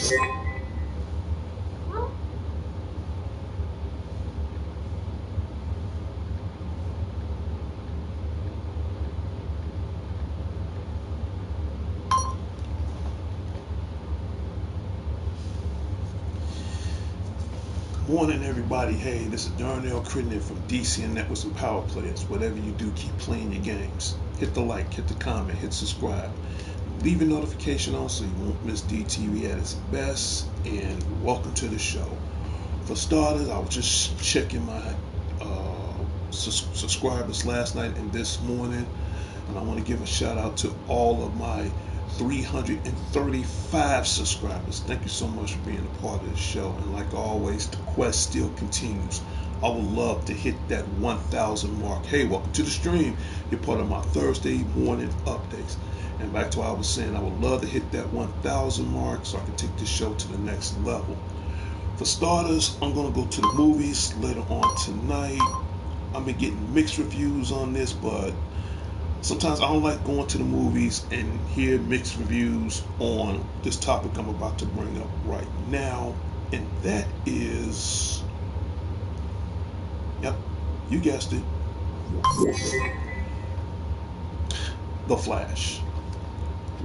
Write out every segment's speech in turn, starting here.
Morning, everybody. Hey, this is Darnell Crittenden from DC and Networks and Power Players. Whatever you do, keep playing your games. Hit the like, hit the comment, hit subscribe. Leave your notification on so you won't miss DTV at its best. And welcome to the show. For starters, I was just checking my subscribers last night and this morning, and I want to give a shout out to all of my 335 subscribers. Thank you so much for being a part of the show. And like always, the quest still continues. I would love to hit that 1,000 mark. Hey, welcome to the stream. You're part of my Thursday morning updates. And back to what I was saying, I would love to hit that 1,000 mark so I can take this show to the next level. For starters, I'm going to go to the movies later on tonight. I've been getting mixed reviews on this, but sometimes I don't like going to the movies and hear mixed reviews on this topic I'm about to bring up right now. And that is, yep, you guessed it, The Flash.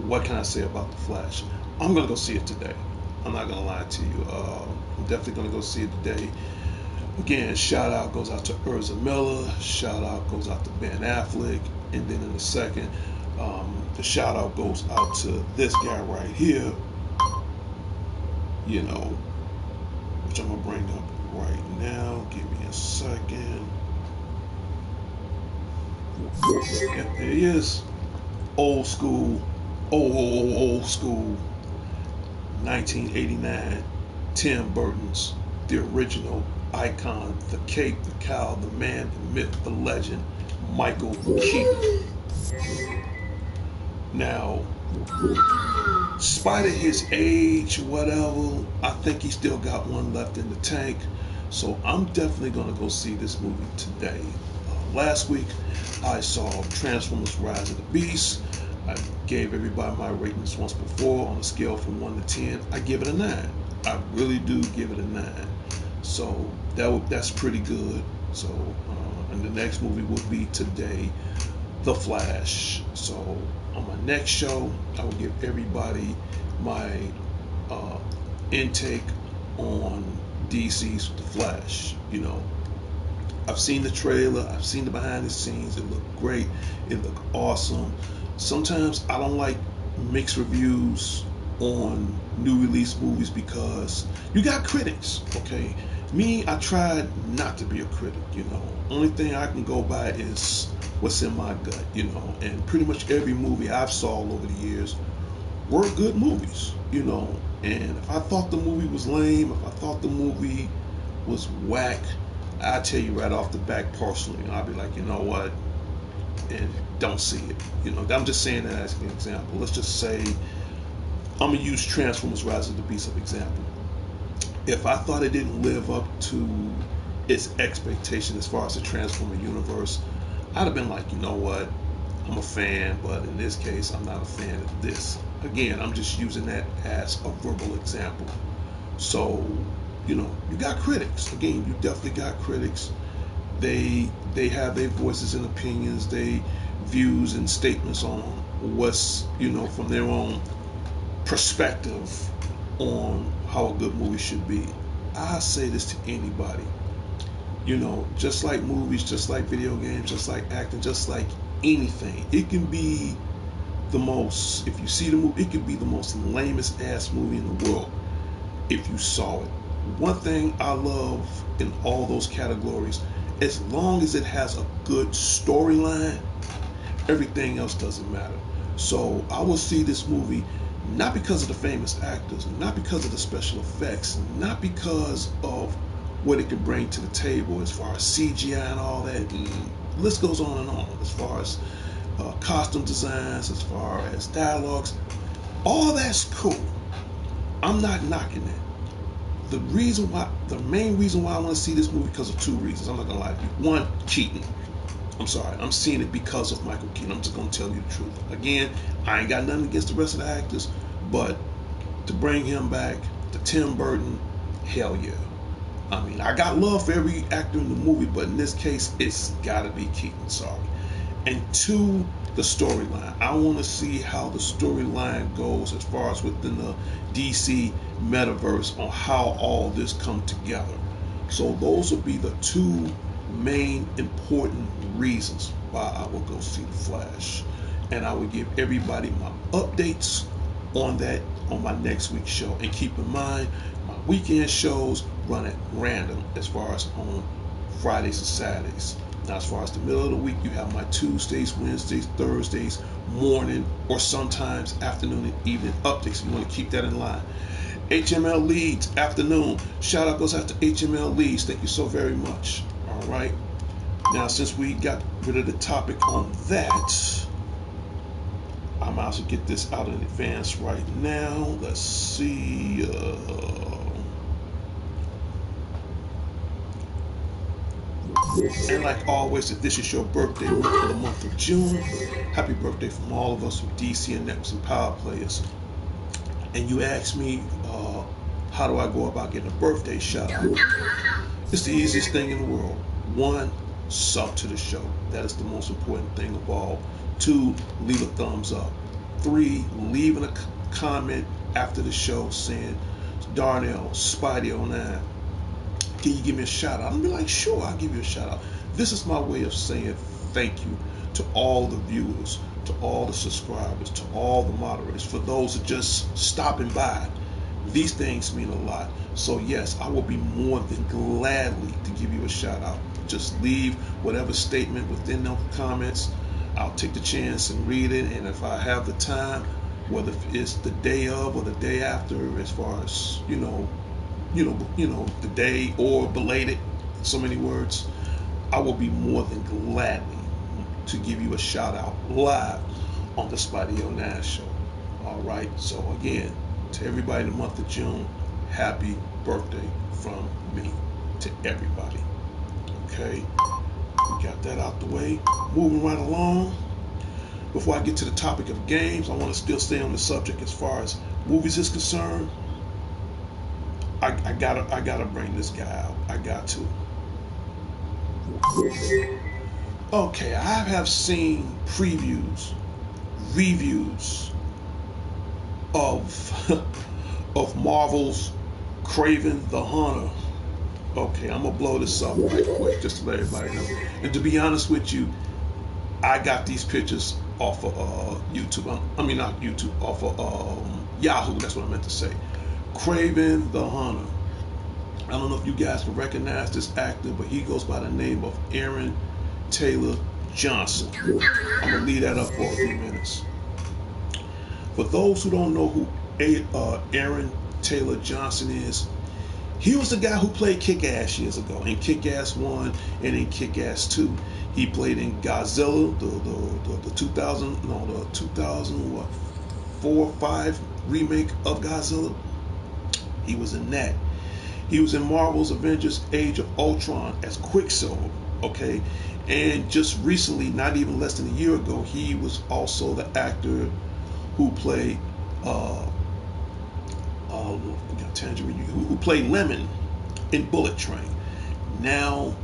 What can I say about The Flash? I'm going to go see it today. I'm not going to lie to you. I'm definitely going to go see it today. Again, shout out goes out to Ezra Miller. Shout out goes out to Ben Affleck. And then in a second, the shout out goes out to this guy right here, you know, which I'm going to bring up right now. Give me a second. Yep, there he is. Old school, old school, 1989, Tim Burton's, the original icon, the cape, the cow, the man, the myth, the legend, Michael Keaton. Now, spite of his age, whatever, I think he still got one left in the tank. So I'm definitely going to go see this movie today. Last week, I saw Transformers Rise of the Beast. I gave everybody my ratings once before on a scale from 1 to 10. I give it a 9. I really do give it a 9. So that's pretty good. So, and the next movie will be today, The Flash. So on my next show, I will give everybody my intake on DC's The Flash. You know, I've seen the trailer, I've seen the behind the scenes. It looked great. It looked awesome. Sometimes I don't like mixed reviews on new release movies because you got critics, okay? Me, I tried not to be a critic, you know. Only thing I can go by is what's in my gut, you know. And pretty much every movie I've saw over the years were good movies, you know. And if I thought the movie was lame, if I thought the movie was whack, I tell you right off the back personally, I'll be like, you know what, and don't see it. You know, I'm just saying that as an example. Let's just say I'm gonna use Transformers Rise of the Beast as an example. If I thought it didn't live up to its expectation as far as the Transformer universe, I'd have been like, you know what, I'm a fan, but in this case, I'm not a fan of this. Again, I'm just using that as a verbal example. So, you know, you got critics. Again, you definitely got critics. They have their voices and opinions, they views and statements on what's, you know, from their own perspective on how a good movie should be. I say this to anybody. You know, just like movies, just like video games, just like acting, just like anything. It can be the most, if you see the movie, it could be the most lamest ass movie in the world if you saw it. One thing I love in all those categories, as long as it has a good storyline, everything else doesn't matter. So I will see this movie not because of the famous actors, not because of the special effects, not because of what it can bring to the table as far as CGI and all that. And the list goes on and on as far as costume designs, as far as dialogues. All that's cool. I'm not knocking that. The main reason why I want to see this movie, because of two reasons. I'm not gonna lie to you. One, Keaton. I'm sorry, I'm seeing it because of Michael Keaton. I'm just gonna tell you the truth. Again, I ain't got nothing against the rest of the actors, but to bring him back, The Tim Burton, hell yeah. I mean, I got love for every actor in the movie, but in this case, it's gotta be Keaton, sorry. And two, the storyline. I want to see how the storyline goes as far as within the DC metaverse on how all this come together. So those will be the two main important reasons why I will go see the Flash. And I will give everybody my updates on that on my next week's show. And keep in mind, my weekend shows run at random as far as on Fridays and Saturdays. Now, as far as the middle of the week, you have my Tuesdays, Wednesdays, Thursdays, morning, or sometimes afternoon and evening updates. You want to keep that in line. HML Leads, afternoon. Shout out goes out to HML Leads. Thank you so very much. All right. Now, since we got rid of the topic on that, I might as well get this out in advance right now. Let's see. And like always, if this is your birthday month for the month of June, happy birthday from all of us with DC and Networks and Power Players. And you ask me, how do I go about getting a birthday shout out? It's the easiest thing in the world. One, sub to the show. That is the most important thing of all. Two, leave a thumbs up. Three, leaving a comment after the show saying, Darnell, Spidey09, can you give me a shout out? I'm gonna be like, sure, I'll give you a shout out. This is my way of saying thank you to all the viewers, to all the subscribers, to all the moderators, for those that just stopping by. These things mean a lot. So yes, I will be more than gladly to give you a shout out. Just leave whatever statement within the comments. I'll take the chance and read it, and if I have the time, whether it's the day of or the day after, as far as the day or belated, so many words, I will be more than gladly to give you a shout out live on the Spidey09 show. All right. So again, to everybody in the month of June, happy birthday from me to everybody. Okay. We got that out the way. Moving right along. Before I get to the topic of games, I want to still stay on the subject as far as movies is concerned. I gotta bring this guy out. I got to. Okay, I have seen previews, reviews of of Marvel's Kraven the Hunter. Okay, I'm gonna blow this up right quick just to let everybody know. And to be honest with you, I got these pictures off of YouTube. I mean, not YouTube, off of Yahoo. That's what I meant to say. Kraven the Hunter. I don't know if you guys can recognize this actor, but he goes by the name of Aaron Taylor Johnson. I'm gonna leave that up for a few minutes. For those who don't know who Aaron Taylor Johnson is, he was the guy who played Kick-Ass years ago, in Kick-Ass 1 and in Kick-Ass 2. He played in Godzilla, the 2004-5 remake of Godzilla. He was in that. He was in Marvel's Avengers Age of Ultron as Quicksilver, okay? And just recently, not even less than a year ago, he was also the actor who played who played Lemon in Bullet Train. Now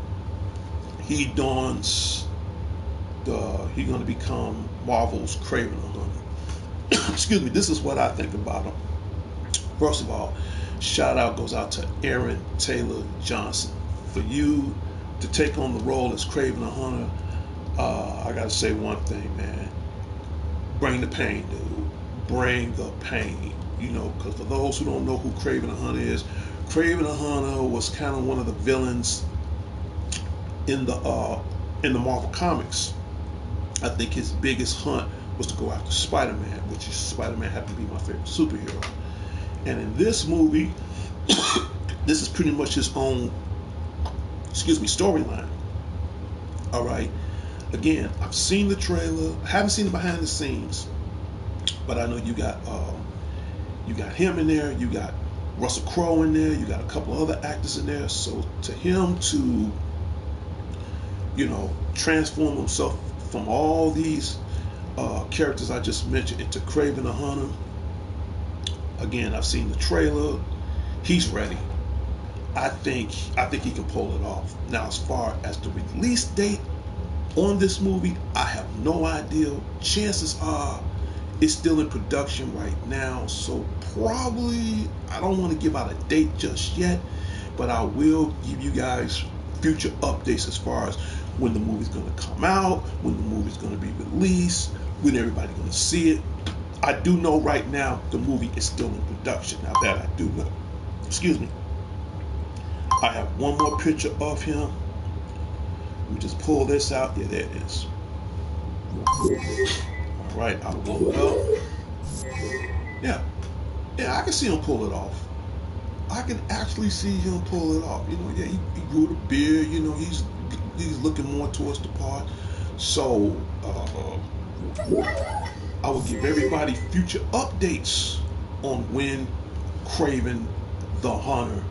he dons he's going to become Marvel's Kraven the Hunter. Excuse me. This is what I think about him. First of all, shout out goes out to Aaron Taylor Johnson. For you to take on the role as Kraven the Hunter, I gotta say one thing, man. Bring the pain, dude. Bring the pain. You know, because for those who don't know who Kraven the Hunter is, Kraven the Hunter was kind of one of the villains in the Marvel comics. I think his biggest hunt was to go after Spider-Man, which is Spider-Man happened to be my favorite superhero. And in this movie, this is pretty much his own, storyline. All right. Again, I've seen the trailer. I haven't seen the behind the scenes, but I know you got him in there. You got Russell Crowe in there. You got a couple other actors in there. So to him to, transform himself from all these characters I just mentioned into Kraven the Hunter. Again, I've seen the trailer. he's ready. I think he can pull it off. Now, as far as the release date on this movie, I have no idea. Chances are it's still in production right now, so probably I don't want to give out a date just yet, but I will give you guys future updates as far as when the movie's going to come out, when the movie's going to be released, when everybody's going to see it. I do know right now the movie is still in production. Now that I do know. Excuse me. I have one more picture of him. Let me just pull this out. Yeah, there it is. All right, I'll blow it up. Yeah, yeah, I can see him pull it off. I can actually see him pull it off. You know, yeah, he grew the beard. You know, he's looking more towards the part. So I will give everybody future updates on when Craven the Hunter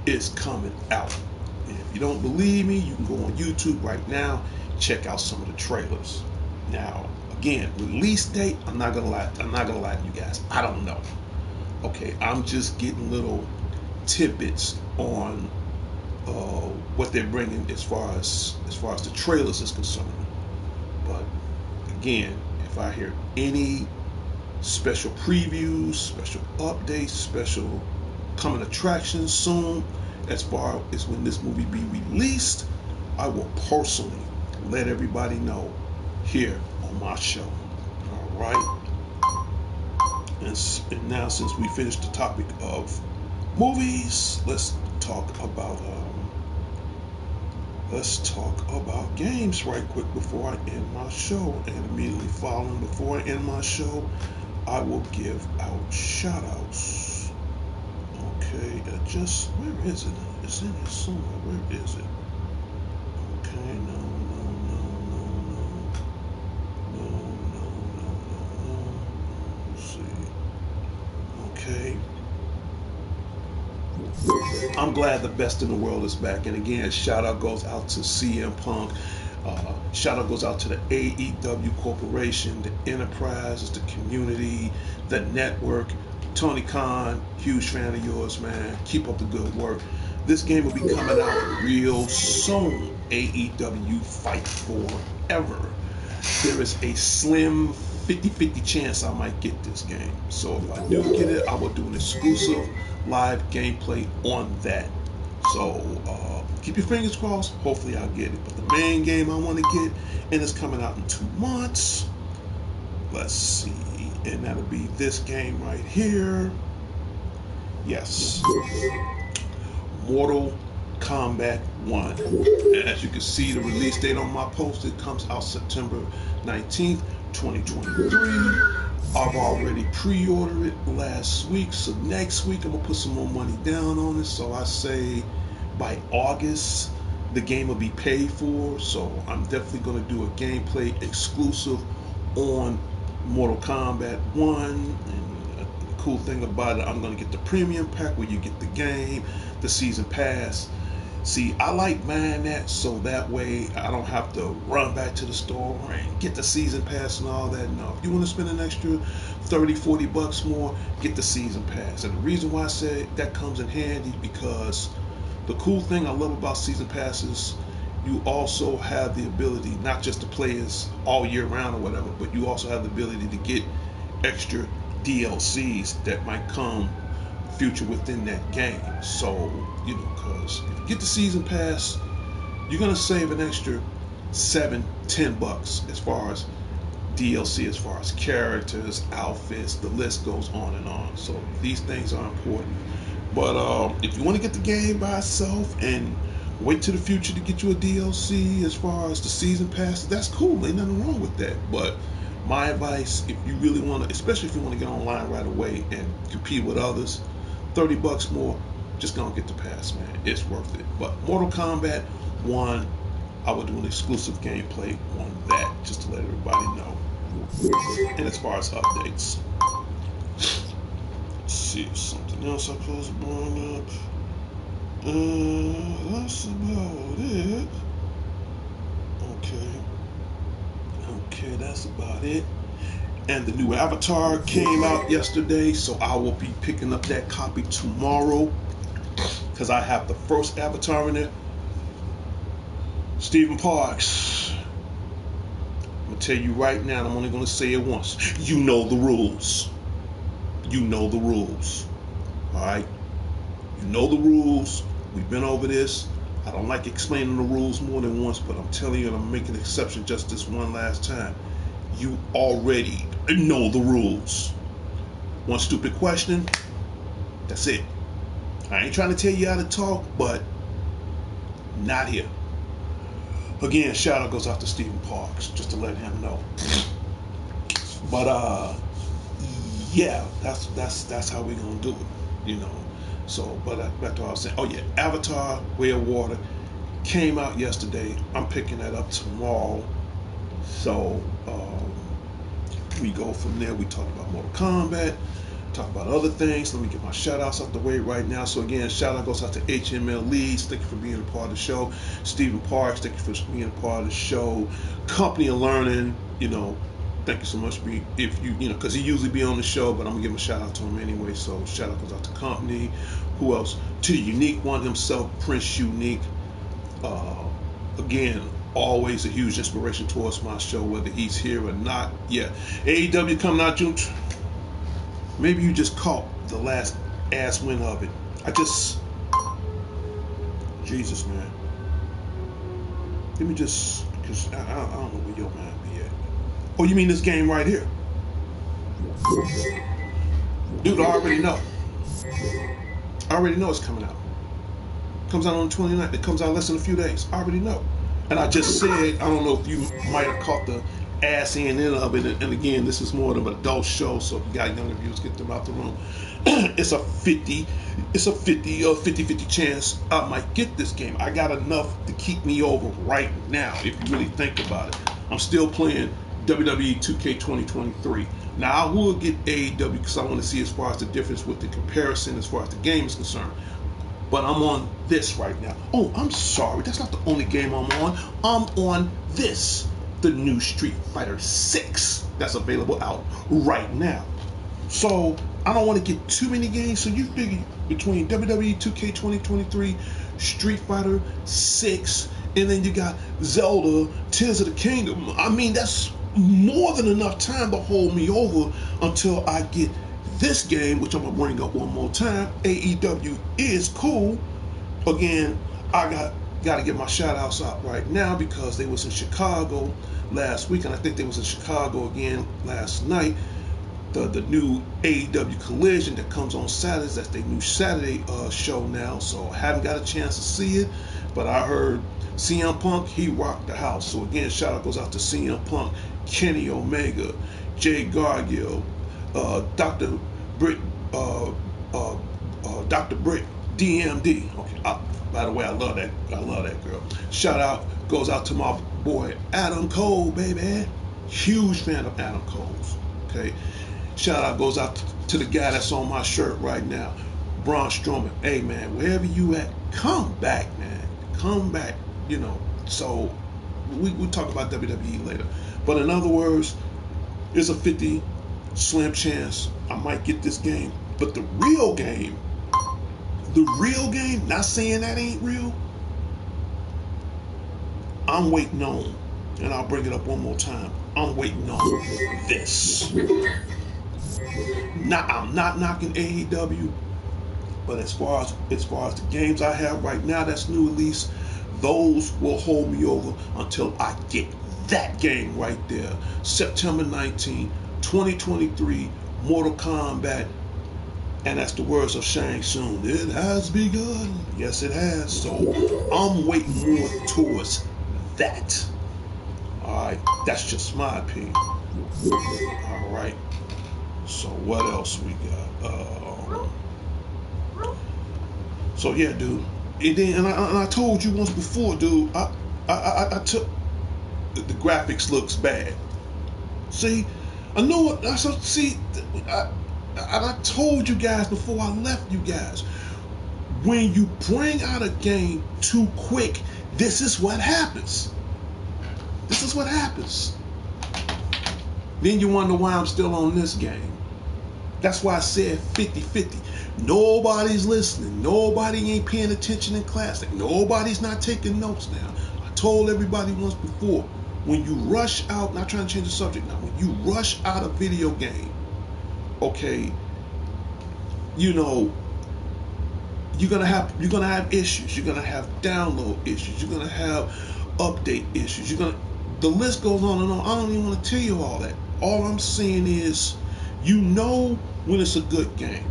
is coming out. And if you don't believe me, you can go on YouTube right now, check out some of the trailers. Now, again, release date, I'm not gonna lie to you guys. I don't know. Okay, I'm just getting little tidbits on what they're bringing as far as the trailers is concerned. But again, if I hear any special previews, special updates, special coming attractions soon, as far as when this movie be released, I will personally let everybody know here on my show. All right. And now, since we finished the topic of movies, let's talk about games right quick before I end my show. And immediately following, before I end my show, I will give out shout outs. Okay, where is it? It's in here somewhere. Where is it? Okay, no. Let's see. Okay. I'm glad the best in the world is back. And again, shout out goes out to CM Punk. Shout out goes out to the AEW Corporation, the Enterprise, the community, the network. Tony Khan, huge fan of yours, man. Keep up the good work. This game will be coming out real soon. AEW Fight Forever. There is a slim 50-50 chance I might get this game. So if I do get it, I will do an exclusive live gameplay on that. So keep your fingers crossed. Hopefully I'll get it. But the main game I want to get, and it's coming out in 2 months. Let's see. And that'll be this game right here. Yes. Mortal Kombat 1. And as you can see, the release date on my post, it comes out September 19th, 2023. I've already pre-ordered it last week, so next week I'm gonna put some more money down on it. So I say by August the game will be paid for. So I'm definitely gonna do a gameplay exclusive on Mortal Kombat 1. And the cool thing about it, I'm gonna get the premium pack where you get the game, the season pass. See, I like buying that so that way I don't have to run back to the store and get the season pass and all that. No, if you want to spend an extra 30, 40 bucks more, get the season pass. And the reason why I say that comes in handy because the cool thing I love about season passes, you also have the ability not just to play as all year round or whatever, but you also have the ability to get extra DLCs that might come future within that game. So, you know, because if you get the season pass, you're gonna save an extra $7-10 as far as DLC, as far as characters, outfits, the list goes on and on. So these things are important. But if you want to get the game by itself and wait to the future to get you a DLC as far as the season pass, that's cool, ain't nothing wrong with that. But my advice, if you really want to, especially if you want to get online right away and compete with others, 30 bucks more, just gonna get the pass, man. It's worth it. But Mortal Kombat 1, I will do an exclusive gameplay on that just to let everybody know. And as far as updates, let's see, something else I'm supposed to bring up. That's about it. Okay, that's about it. And the new Avatar came out yesterday, so I will be picking up that copy tomorrow. because I have the first avatar in there. Stephen Parks. I'm gonna tell you right now, and I'm only gonna say it once. You know the rules. You know the rules. Alright? You know the rules. We've been over this. I don't like explaining the rules more than once, but I'm telling you, and I'm making an exception just this one last time. You already know the rules. One stupid question, that's it. I ain't trying to tell you how to talk, but not here. Again, shout out goes out to Stephen Parks, just to let him know. But yeah, that's how we gonna do it, you know. So, but back to what I was saying. Oh yeah, Avatar: Way of Water came out yesterday. I'm picking that up tomorrow. So we go from there. We talk about Mortal Kombat, talk about other things. Let me get my shout outs out the way right now. So again, shout out goes out to HML Leeds. Thank you for being a part of the show. Stephen Parks, thank you for being a part of the show. Company of Learning, you know, thank you so much. If you know, because he usually be on the show, but I'm gonna give a shout out to him anyway. So shout out goes out to Company. Who else? To the Unique One himself, Prince Unique. Again, always a huge inspiration towards my show, whether he's here or not. Yeah, AEW coming out June. Maybe you just caught the last ass win of it. Jesus, man. Let me just, because I don't know where your mind be at. Oh, you mean this game right here? Dude, I already know. I already know it's coming out. Comes out on the 29th. It comes out less than a few days. I already know. And I just said, I don't know if you might have caught the ass end of it. And again, this is more of an adult show, so if you got younger viewers, get them out the room. It's a 50-50 chance I might get this game. I got enough to keep me over right now, if you really think about it. I'm still playing WWE 2K 2023. Now, I will get AEW because I want to see as far as the difference with the comparison as far as the game is concerned. But I'm on this right now. Oh, I'm sorry. That's not the only game I'm on. I'm on this, the new Street Fighter 6 that's available out right now. So I don't want to get too many games. So you figure between WWE 2K 2023, Street Fighter 6, and then you got Zelda, Tears of the Kingdom. I mean, that's more than enough time to hold me over until I get this game, which I'm going to bring up one more time. AEW is cool. Again, I got to get my shout outs out right now because they was in Chicago last week, and I think they was in Chicago again last night. The new AEW Collision that comes on Saturdays, that's their new Saturday show now, so I haven't got a chance to see it, but I heard CM Punk, he rocked the house. So again, shout out goes out to CM Punk, Kenny Omega, Jay Gargill, Dr. Britt, Dr. Britt, DMD. Okay. By the way, I love that girl. Shout out goes out to my boy Adam Cole, baby. Huge fan of Adam Cole's. Okay. Shout out goes out to the guy that's on my shirt right now, Braun Strowman. Hey man, wherever you at, come back, man. Come back. You know. So we talk about WWE later. But in other words, it's a 50 slim chance I might get this game. But the real game, not saying that ain't real, I'm waiting on, and I'll bring it up one more time, I'm waiting on this. Now, I'm not knocking AEW, but as far as the games I have right now that's new release, those will hold me over until I get that game right there. September 19, 2023, Mortal Kombat. And that's the words of Shang Tsung. It has begun. Yes, it has. So I'm waiting more towards that. Alright, that's just my opinion. Alright. So what else we got? So yeah, dude. And I told you once before, dude. I took the graphics looks bad. See, I know what. I told you guys before I left you guys. When you bring out a game too quick, this is what happens. This is what happens. Then you wonder why I'm still on this game. That's why I said 50-50. Nobody's listening. Nobody ain't paying attention in class. Like, nobody's not taking notes now. I told everybody once before, when you rush out, not trying to change the subject now, when you rush out a video game, okay, you know, you're gonna have issues. You're gonna have download issues. You're gonna have update issues. The list goes on and on. I don't even want to tell you all that. All I'm saying is, you know when it's a good game.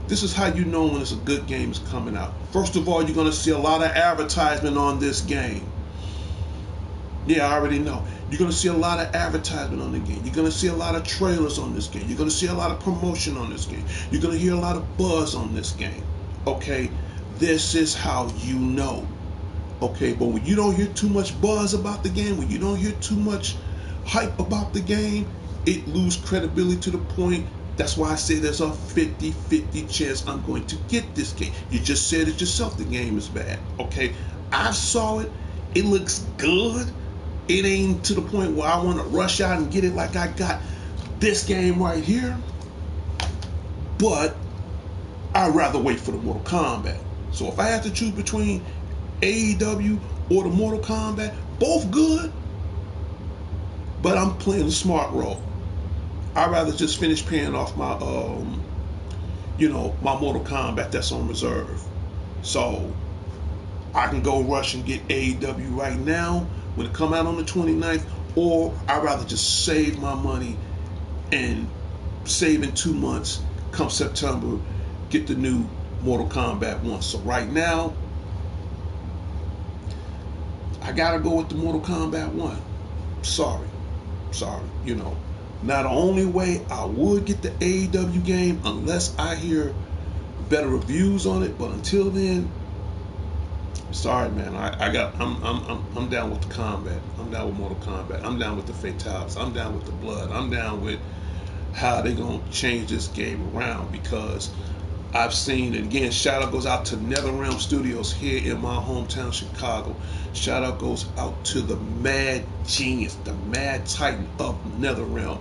This is how you know when it's a good game is coming out. First of all, you're gonna see a lot of advertisement on this game. Yeah, I already know. You're going to see a lot of advertisement on the game. You're going to see a lot of trailers on this game. You're going to see a lot of promotion on this game. You're going to hear a lot of buzz on this game. Okay? This is how you know. Okay? But when you don't hear too much buzz about the game, when you don't hear too much hype about the game, it loses credibility to the point. That's why I say there's a 50-50 chance I'm going to get this game. You just said it yourself, the game is bad. Okay? I saw it. It looks good. It ain't to the point where I want to rush out and get it like I got this game right here. But I'd rather wait for the Mortal Kombat. So if I have to choose between AEW or the Mortal Kombat, both good. But I'm playing the smart role. I'd rather just finish paying off my, my Mortal Kombat that's on reserve. So I can go rush and get AEW right now when it come out on the 29th, or I'd rather just save my money and save in 2 months, come September, get the new Mortal Kombat 1. So right now, I gotta go with the Mortal Kombat 1. Sorry. Now the only way I would get the AEW game, unless I hear better reviews on it, but until then, sorry, man. I'm down with the combat. I'm down with Mortal Kombat. I'm down with the fatalities. I'm down with the blood. I'm down with how they gonna change this game around, because I've seen it. Again, shout out goes out to NetherRealm Studios here in my hometown, Chicago. Shout out goes out to the mad genius, the mad titan of NetherRealm,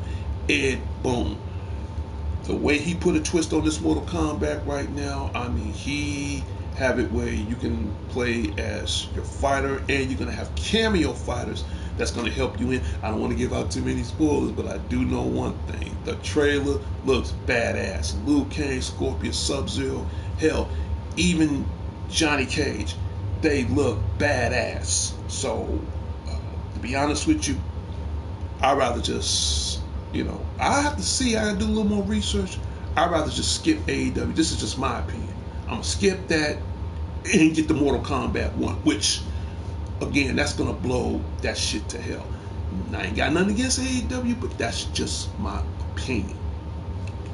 Ed Boon. The way he put a twist on this Mortal Kombat right now, I mean, he have it where you can play as your fighter, and you're going to have cameo fighters that's going to help you in. I don't want to give out too many spoilers, but I do know one thing. The trailer looks badass. Liu Kang, Scorpion, Sub-Zero, hell, even Johnny Cage, they look badass. So, to be honest with you, I'd rather just, I have to see, I got to do a little more research. I'd rather just skip AEW. This is just my opinion. I'm going to skip that and get the Mortal Kombat 1, which, again, that's going to blow that shit to hell. I ain't got nothing against AEW, but that's just my opinion.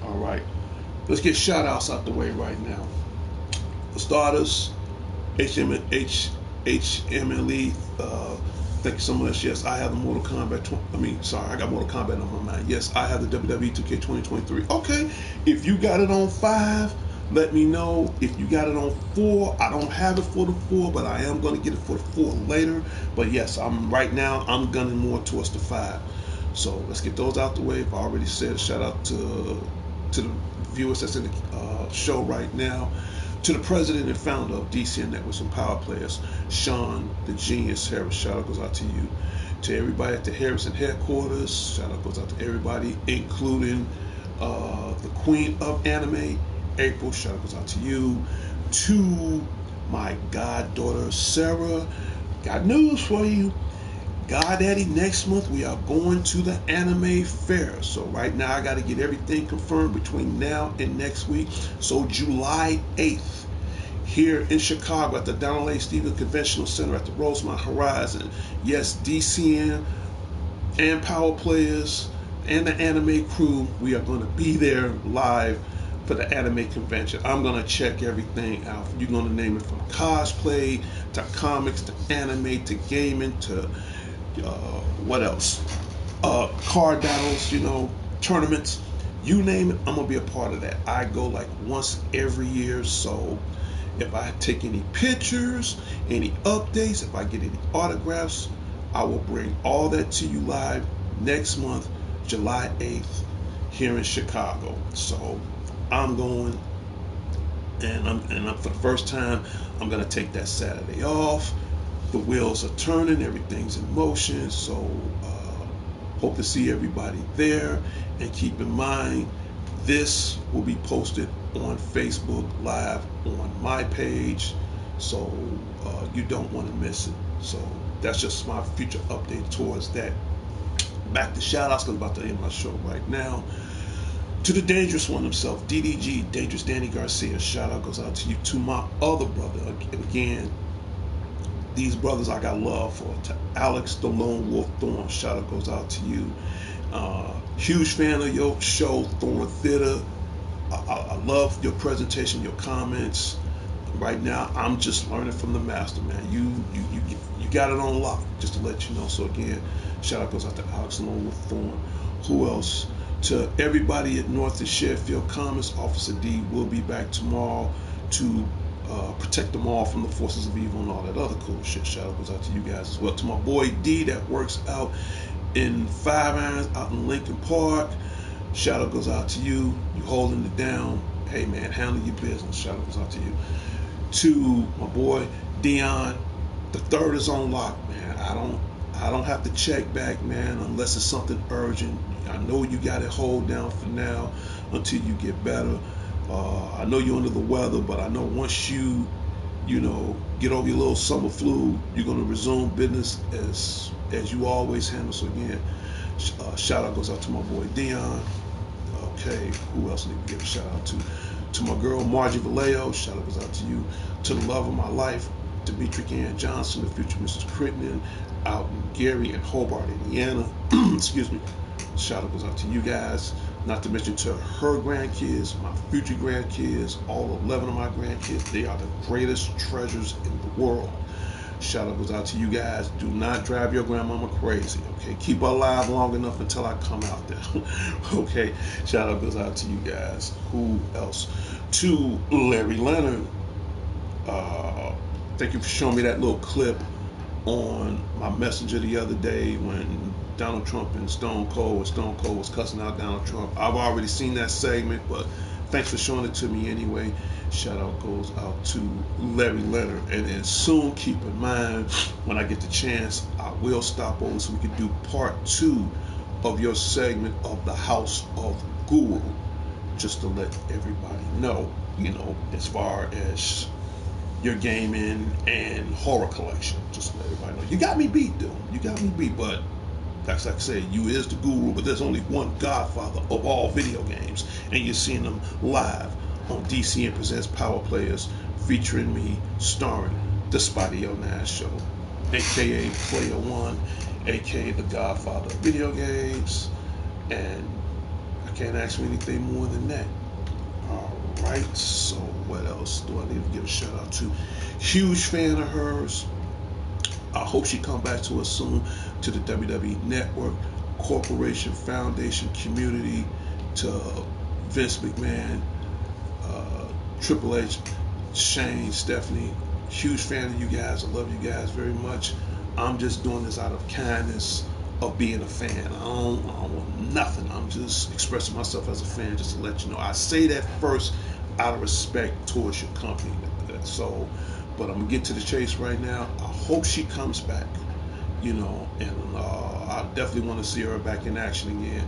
All right. Let's get shout-outs out the way right now. For starters, HMLE, thank you so much. Yes, I have the Mortal Kombat. I got Mortal Kombat on my mind. Yes, I have the WWE 2K 2023. Okay, if you got it on 5, let me know. If you got it on 4, I don't have it for the 4, but I am going to get it for the 4 later. But yes, I'm gunning more towards the 5. So let's get those out the way. I've already said a shout out to the viewers that's in the show right now. To the president and founder of DCN Networks and Power Players, Sean the Genius Harris, shout out goes out to you. To everybody at the Harrison headquarters, shout out goes out to everybody, including the Queen of Anime, April, shout out goes out to you. To my goddaughter Sarah, got news for you. God Daddy, next month we are going to the anime fair. So right now I got to get everything confirmed between now and next week. So July 8th, here in Chicago at the Donald A. Stevens Conventional Center at the Rosemont Horizon. Yes, DCN and Power Players and the anime crew, we are going to be there live for the anime convention. I'm going to check everything out. You're going to name it from cosplay to comics to anime to gaming to what else? Card battles, tournaments, you name it, I'm going to be a part of that. I go like once every year, so if I take any pictures, any updates, if I get any autographs, I will bring all that to you live next month, July 8th, here in Chicago. So I'm going, and I'm for the first time, I'm gonna take that Saturday off. The wheels are turning, everything's in motion. So hope to see everybody there, and keep in mind this will be posted on Facebook Live on my page, so you don't want to miss it. So that's just my future update towards that. Back to shout outs, because I'm about to end my show right now. To the dangerous one himself, DDG, Dangerous Danny Garcia, shout out goes out to you. To my other brother, again, these brothers I got love for. To Alex the Lone Wolf Thorn, shout out goes out to you. Huge fan of your show, Thorn Theater. I love your presentation, your comments. Right now, I'm just learning from the master, man. You got it on lock, just to let you know. So again, shout out goes out to Alex the Lone Wolf Thorn. Who else? To everybody at North and Sheffield Commons, Officer D will be back tomorrow to protect them all from the forces of evil and all that other cool shit. Shout out goes out to you guys as well. To my boy D that works out in Five Irons out in Lincoln Park. Shout out goes out to you. You holding it down. Hey man, handle your business. Shout out goes out to you. To my boy Dion, the third is on lock, man. I don't have to check back, man, unless it's something urgent. I know you got it hold down for now until you get better. I know you're under the weather, but I know once you get over your little summer flu, you're gonna resume business as you always handle. So again, shout out goes out to my boy Dion. Okay, who else need to give a shout out to? To my girl Margie Vallejo, shout out goes out to you. To the love of my life, Demetri Ann Johnson, the future Mrs. Crittenden, out in Gary and Hobart, Indiana. Excuse me. Shout out goes out to you guys. Not to mention to her grandkids, my future grandkids, all 11 of my grandkids. They are the greatest treasures in the world. Shout out goes out to you guys. Do not drive your grandmama crazy, okay? Keep her alive long enough until I come out there, okay? Shout out goes out to you guys. Who else? To Larry Leonard. Thank you for showing me that little clip on my messenger the other day when Donald Trump and Stone Cold was cussing out Donald Trump. I've already seen that segment, but thanks for showing it to me anyway. Shout out goes out to Larry Leonard. And then soon, keep in mind, when I get the chance, I will stop over so we can do part 2 of your segment of the House of Guru, just to let everybody know, as far as your gaming and horror collection. Just to let everybody know. You got me beat, dude. You got me beat, but that's like I say, you is the guru, but there's only one godfather of all video games, and you're seeing them live on DCN Presents Power Players, featuring me, starring the Spotty O Nash Show, aka Player One, aka the Godfather of video games, and I can't ask for anything more than that. Alright, so what else do I need to give a shout out to? Huge fan of hers. I hope she come back to us soon. To the WWE Network, Corporation, Foundation, community, to Vince McMahon, Triple H, Shane, Stephanie. Huge fan of you guys. I love you guys very much. I'm just doing this out of kindness of being a fan. I don't want nothing. I'm just expressing myself as a fan, just to let you know. I say that first out of respect towards your company. So, but I'm gonna get to the chase right now. I hope she comes back, and I definitely want to see her back in action again.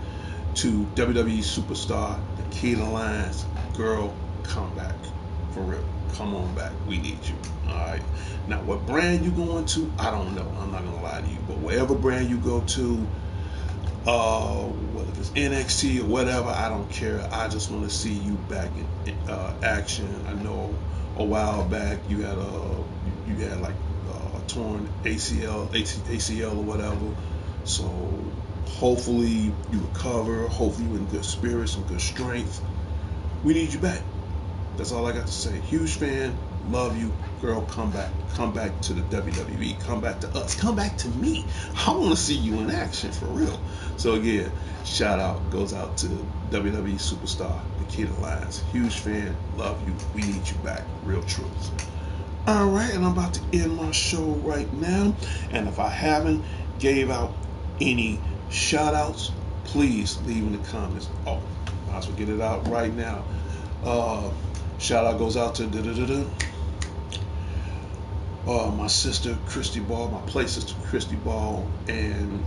To WWE superstar Nikita Lyons, girl, come back for real. Come on back. We need you. All right. Now, what brand you going to? I don't know. I'm not gonna lie to you. But whatever brand you go to, whether it's NXT or whatever, I don't care. I just want to see you back in action. I know a while back you had like a torn ACL or whatever. So hopefully you recover. Hopefully you're in good spirits and good strength. We need you back. That's all I got to say. Huge fan. Love you. Girl, come back. Come back to the WWE. Come back to us. Come back to me. I want to see you in action for real. So again, shout out goes out to WWE superstar Nikita Lyons. Huge fan. Love you. We need you back. Real truth. All right, and I'm about to end my show right now. And if I haven't gave out any shout outs, please leave in the comments. Oh, might as well get it out right now. Shout out goes out to my sister Christy Ball, my play sister Christy Ball, and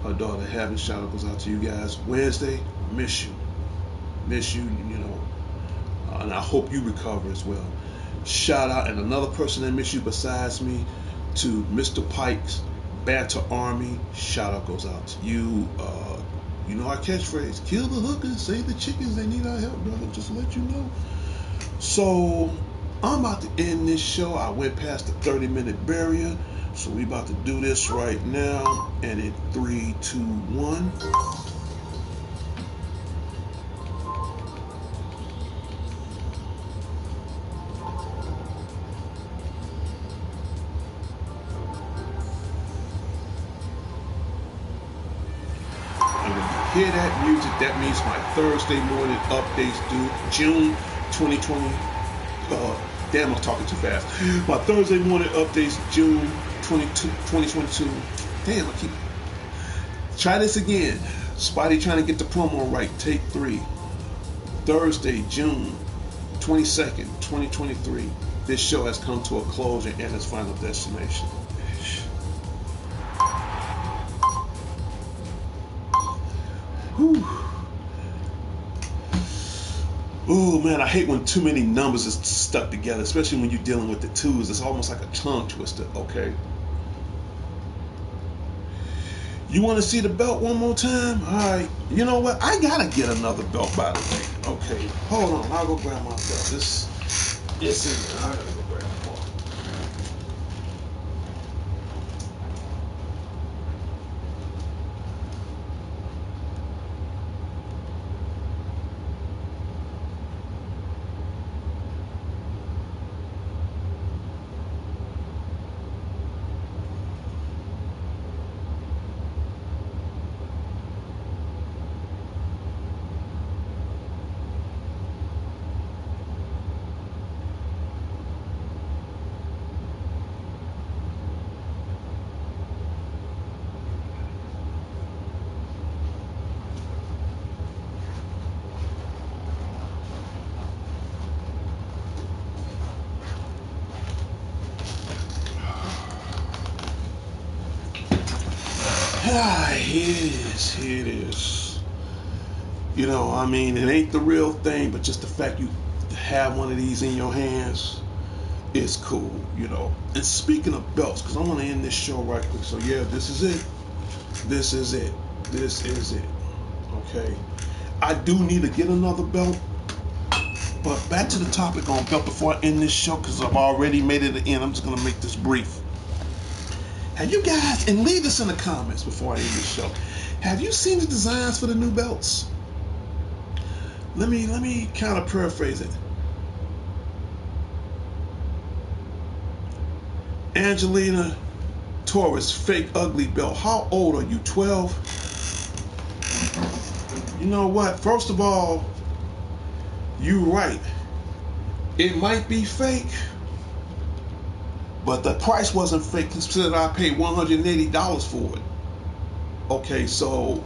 her daughter Heaven. Shout out goes out to you guys. Wednesday, miss you, you know, and I hope you recover as well. Shout out, and another person that miss you besides me, to Mr. Pike's Banter Army. Shout out goes out to you. You know our catchphrase: kill the hookers, save the chickens. They need our help, brother. Just to let you know. So I'm about to end this show. I went past the 30-minute barrier, so we about to do this right now. And in 3, 2, 1. Hear that music? That means my Thursday morning updates due June 2020. Damn, I'm talking too fast. My Thursday morning updates June 2022. Damn, I keep. Try this again. Spotty trying to get the promo right. Take 3. Thursday, June 22nd, 2023. This show has come to a closure and its final destination. Whew. Oh man, I hate when too many numbers is stuck together, especially when you're dealing with the twos. It's almost like a tongue twister. Okay. You want to see the belt one more time? All right. You know what? I gotta get another belt, by the way. Okay. Hold on. I'll go grab my belt. It's in there. I gotta go grab more. Here it is. You know, I mean, it ain't the real thing, but just the fact you have one of these in your hands is cool, you know. And speaking of belts, because I want to end this show right quick. So yeah, this is it. This is it. This is it. Okay. I do need to get another belt. But back to the topic on belt before I end this show, because I've already made it to the end. I'm just going to make this brief. Have you guys, and leave this in the comments before I end this show, have you seen the designs for the new belts? Let me kind of paraphrase it. Angelina Torres, fake ugly belt. How old are you? 12? You know what? First of all, you're right. It might be fake, but the price wasn't fake. Consider I paid $180 for it. Okay, so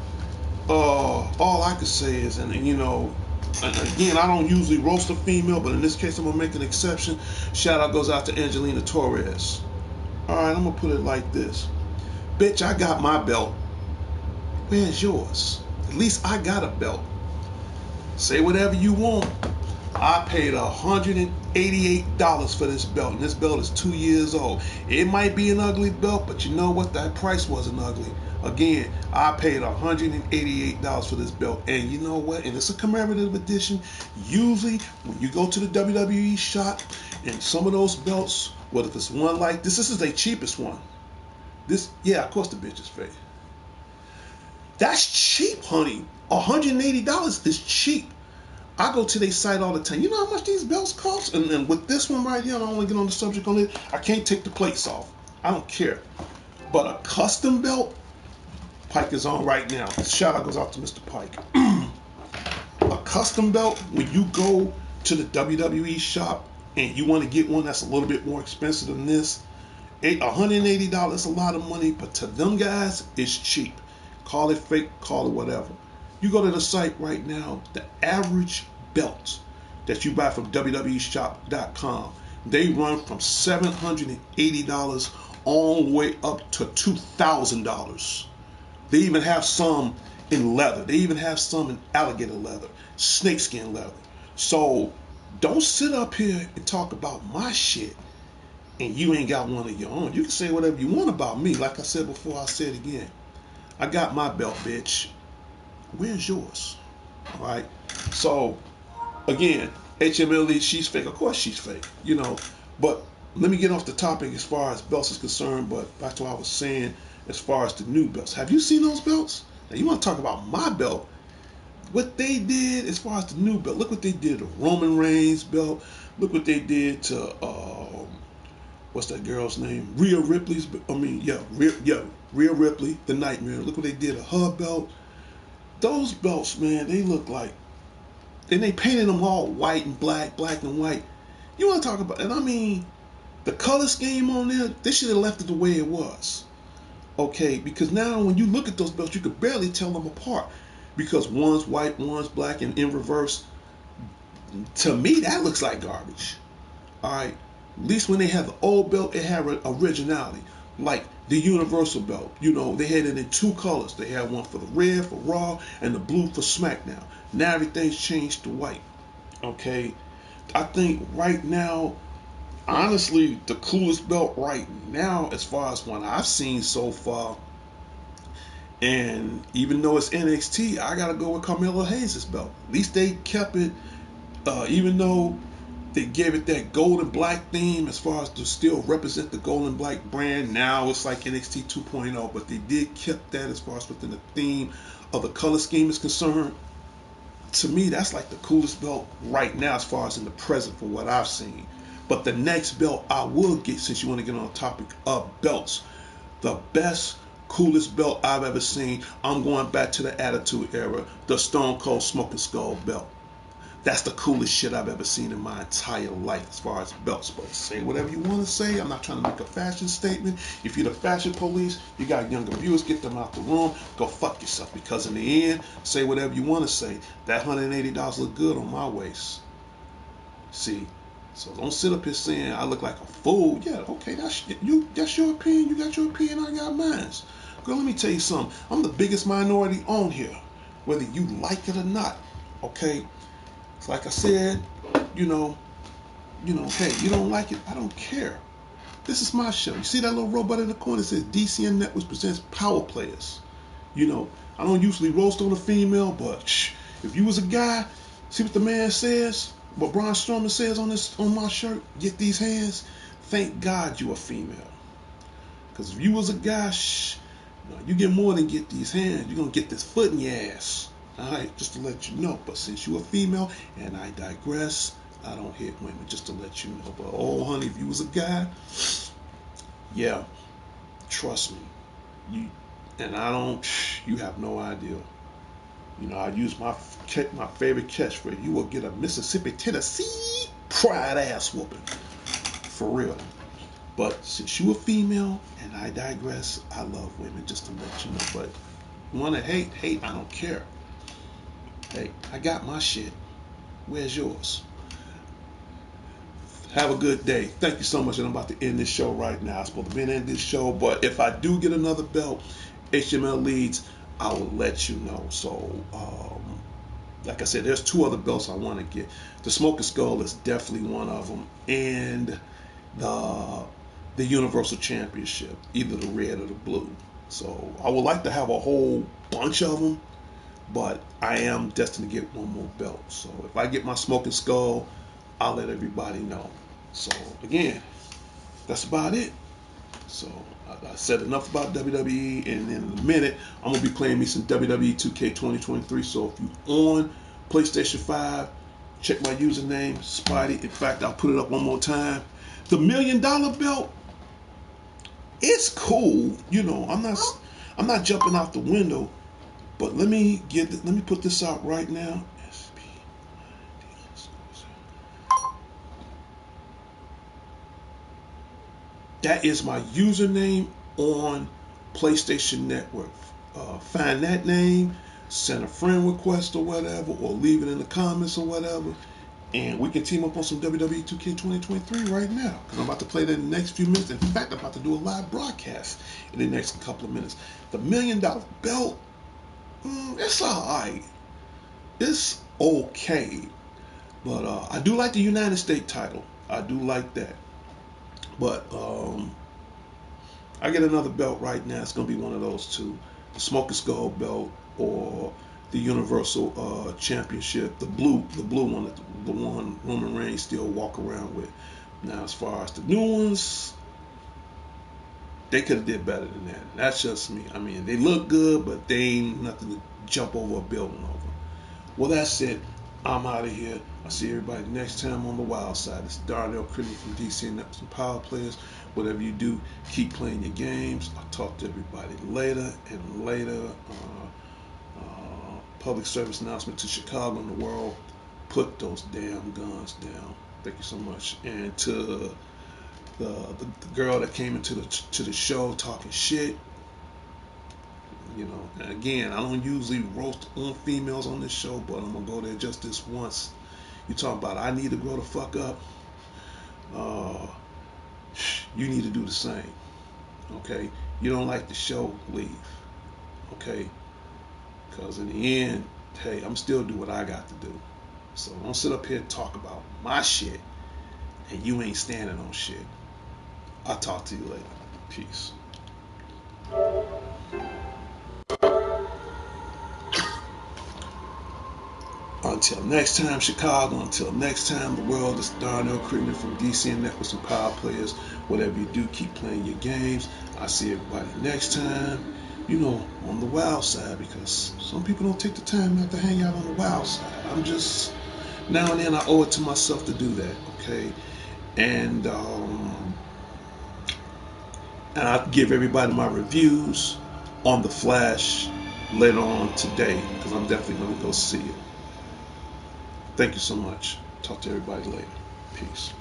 all I could say is, and you know, again, I don't usually roast a female, but in this case, I'm gonna make an exception. Shout out goes out to Angelina Torres. All right, I'm gonna put it like this, bitch. I got my belt. Where's yours? At least I got a belt. Say whatever you want. I paid $188 for this belt, and this belt is 2 years old. It might be an ugly belt, but you know what? That price wasn't ugly. Again, I paid $188 for this belt, and you know what? And it's a commemorative edition. Usually, when you go to the WWE shop, and some of those belts, whether it's one like this is the cheapest one. This, yeah, of course the bitch is fake. That's cheap, honey. $180 is cheap. I go to their site all the time. You know how much these belts cost? And with this one right here, I don't want to get on the subject on it. I can't take the plates off. I don't care. But a custom belt, Pike is on right now. Shout out goes out to Mr. Pike. A custom belt, when you go to the WWE shop and you want to get one that's a little bit more expensive than this, $180 is a lot of money, but to them guys, it's cheap. Call it fake, call it whatever. You go to the site right now, the average belt that you buy from WWEshop.com, they run from $780 all the way up to $2,000. They even have some in leather. They even have some in alligator leather, snakeskin leather. So don't sit up here and talk about my shit and you ain't got one of your own. You can say whatever you want about me. Like I said before, I said again. I got my belt, bitch. Where's yours? All right. So again, HMLE, she's fake. Of course she's fake. But let me get off the topic as far as belts is concerned. But back to what I was saying as far as the new belts. Have you seen those belts? Now you want to talk about my belt? What they did as far as the new belt? Look what they did to Roman Reigns belt. Look what they did to what's that girl's name? Rhea Ripley's. Rhea Ripley, the Nightmare. Look what they did to her belt. Those belts, man, they look like, and they painted them all white and black, black and white. You want to talk about, and I mean, the color scheme on there, they should have left it the way it was. Okay, because now when you look at those belts, you could barely tell them apart because one's white, one's black, and in reverse. To me, that looks like garbage. All right, at least when they had the old belt, it had originality. Like the Universal belt, they had it in two colors. They had one for the red for Raw and the blue for SmackDown. Now everything's changed to white. Okay, I think right now, honestly, the coolest belt right now, as far as one I've seen so far, and even though it's NXT, I gotta go with Carmelo Hayes' belt. At least they kept it, even though they gave it that gold and black theme as far as to still represent the gold and black brand. Now it's like NXT 2.0, but they did keep that as far as within the theme of the color scheme is concerned. To me, that's like the coolest belt right now as far as in the present for what I've seen. But the next belt I will get, since you want to get on the topic of belts, the best, coolest belt I've ever seen, I'm going back to the Attitude Era, the Stone Cold Smoking Skull belt. That's the coolest shit I've ever seen in my entire life as far as belts. But say whatever you want to say. I'm not trying to make a fashion statement. If you're the fashion police, you got younger viewers, get them out the room. Go fuck yourself. Because in the end, say whatever you want to say. That $180 look good on my waist. See? So don't sit up here saying I look like a fool. Yeah, okay, that's your opinion. You got your opinion, I got mine. Girl, let me tell you something. I'm the biggest minority on here, whether you like it or not. Okay? Like I said, hey, you don't like it, I don't care. This is my show. You see that little robot in the corner that says DCN Networks presents Power Players. I don't usually roast on a female, but if you was a guy, see what the man says, what Braun Strowman says on my shirt, get these hands. Thank God you a female. Because if you was a guy, you get more than get these hands. You're going to get this foot in your ass. Alright, just to let you know. But since you're a female, and I digress, I don't hit women, just to let you know. But oh honey, if you was a guy, yeah, trust me. You have no idea. I use my favorite catchphrase. You will get a Mississippi, Tennessee pride ass whooping. For real. But since you a female, and I digress, I love women, just to let you know. But you want to hate, I don't care. Hey, I got my shit. Where's yours? Have a good day. Thank you so much. And I'm about to end this show right now. I'm supposed to be ending this show, but if I do get another belt, HML leads, I will let you know. So, like I said, there's two other belts I want to get. The Smoking Skull is definitely one of them, and the Universal Championship, either the red or the blue. So I would like to have a whole bunch of them. But I am destined to get one more belt. So if I get my Smoking Skull, I'll let everybody know. So again, that's about it. So I said enough about WWE, and in a minute, I'm going to be playing me some WWE 2K 2023. So if you're on PlayStation 5, check my username, Spidey. In fact, I'll put it up one more time. The $1 million belt, it's cool. I'm not jumping out the window. But let me put this out right now. That is my username on PlayStation Network. find that name, send a friend request or whatever, or leave it in the comments or whatever, and we can team up on some WWE 2K 2023 right now. Because I'm about to play that in the next few minutes. In fact, I'm about to do a live broadcast in the next couple of minutes. The $1 Million Belt, it's alright. It's okay. But I do like the United States title. I do like that. But I get another belt right now. It's going to be one of those two. The Smoking Skull belt or the Universal Championship, the blue one, the one Roman Reigns still walk around with. Now, as far as the new ones, they could have did better than that. That's just me. I mean, they look good, but they ain't nothing to jump over a building over. Well, that's it. I'm out of here. I'll see everybody next time on the wild side. It's Darnell Critty from DC and some Power Players. Whatever you do, keep playing your games. I'll talk to everybody later and later. Public service announcement to Chicago and the world. Put those damn guns down. Thank you so much. And to the girl that came into the show talking shit, you know, and again, I don't usually roast on females on this show, but I'm gonna go there just this once. You talk about I need to grow the fuck up. Uh, you need to do the same. Okay, you don't like the show, leave. Okay, because in the end, hey, I'm still do what I got to do. So don't sit up here and talk about my shit and you ain't standing on shit. I'll talk to you later. Peace. Until next time, Chicago. Until next time, the world. It's Darnell Critton from DC and Networks and Power Players. Whatever you do, keep playing your games. I'll see everybody next time. You know, on the wild side, because some people don't take the time not to hang out on the wild side. I'm just, now and then I owe it to myself to do that, okay? And I'll give everybody my reviews on the Flash later on today, because I'm definitely going to go see it. Thank you so much. Talk to everybody later. Peace.